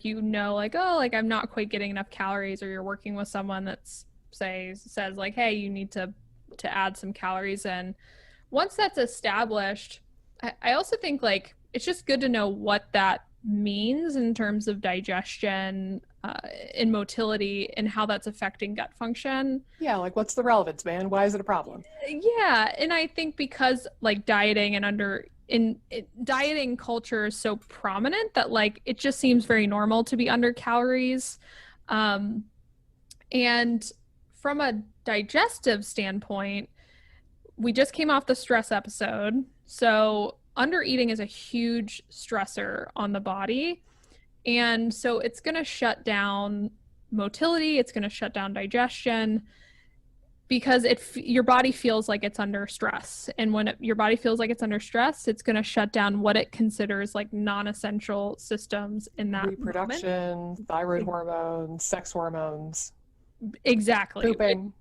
you know, like, oh, like I'm not quite getting enough calories, or you're working with someone that's says like, hey, you need to add some calories in. Once that's established, I also think like it's just good to know what that means in terms of digestion and motility and how that's affecting gut function. Yeah, like what's the relevance, man? Why is it a problem? Yeah, and I think because like dieting and dieting culture is so prominent that like it just seems very normal to be under calories. And from a digestive standpoint, we just came off the stress episode. So under eating is a huge stressor on the body. And so it's going to shut down motility, it's going to shut down digestion, because your body feels like it's under stress. And when your body feels like it's under stress, it's going to shut down what it considers like non-essential systems in that reproduction, moment. thyroid hormones, sex hormones. Exactly. Pooping.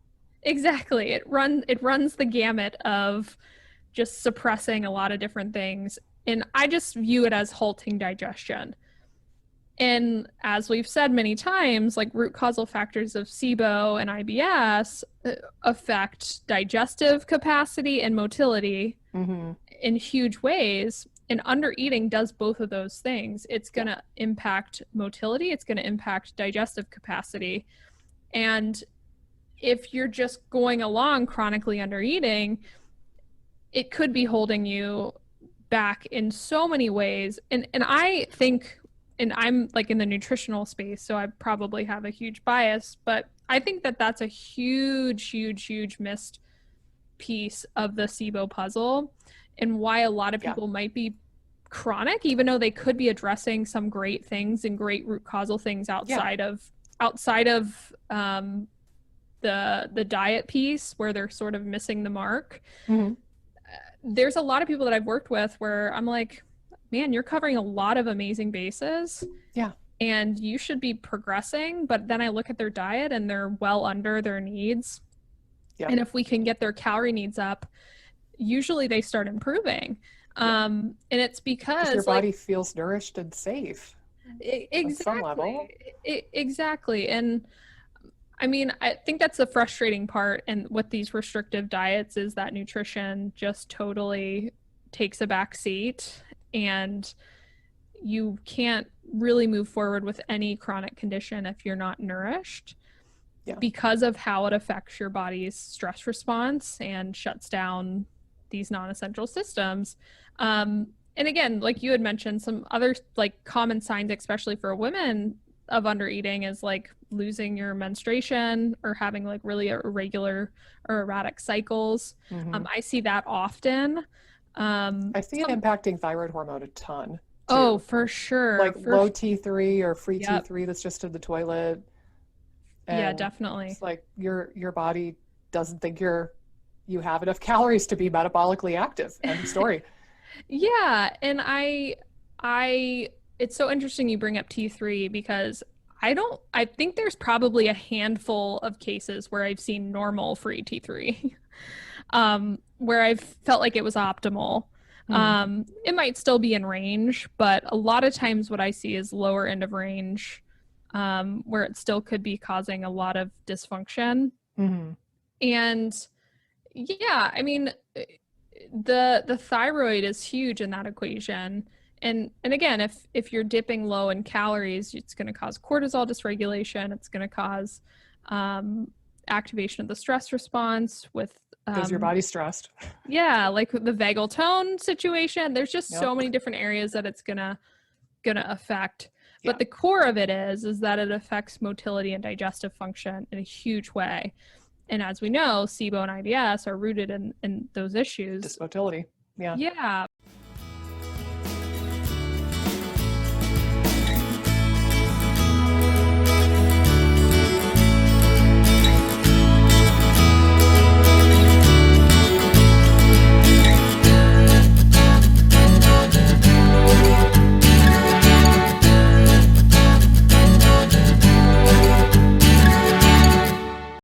Exactly. It runs the gamut of just suppressing a lot of different things. And I just view it as halting digestion. And as we've said many times, like root causal factors of SIBO and IBS affect digestive capacity and motility in huge ways. And under eating does both of those things. It's going to impact motility. It's going to impact digestive capacity. And if you're just going along chronically under eating, it could be holding you back in so many ways. And I think, and I'm like in the nutritional space, so I probably have a huge bias, but I think that that's a huge missed piece of the SIBO puzzle, and why a lot of people might be chronic, even though they could be addressing some great things and great root causal things outside of the diet piece, where they're sort of missing the mark. There's a lot of people that I've worked with where I'm like, man, you're covering a lot of amazing bases. Yeah. And you should be progressing. But then I look at their diet and they're well under their needs. Yeah. And if we can get their calorie needs up, usually they start improving. And it's because your body feels nourished and safe. Exactly. On some level. Exactly. And I mean, I think that's the frustrating part. And with these restrictive diets is that nutrition just totally takes a back seat, and you can't really move forward with any chronic condition if you're not nourished, because of how it affects your body's stress response and shuts down these non-essential systems. And again, like you had mentioned, some other like common signs, especially for women, of under eating is like losing your menstruation or having like really irregular or erratic cycles. I see that often. I see it impacting thyroid hormone a ton too. Oh, for sure. Like low T3 or free T3 that's just in the toilet. And yeah, definitely. It's like your body doesn't think you have enough calories to be metabolically active. End of story. Yeah, and I it's so interesting you bring up T3, because I think there's probably a handful of cases where I've seen normal free T3, where I've felt like it was optimal. It might still be in range, but a lot of times what I see is lower end of range, where it still could be causing a lot of dysfunction. And yeah, I mean, the thyroid is huge in that equation. And again, if you're dipping low in calories, it's going to cause cortisol dysregulation. It's going to cause activation of the stress response with because your body's stressed. Yeah, like the vagal tone situation. There's just so many different areas that it's gonna affect. But the core of it is that it affects motility and digestive function in a huge way. And as we know, SIBO and IBS are rooted in those issues. Dysmotility. Yeah. Yeah.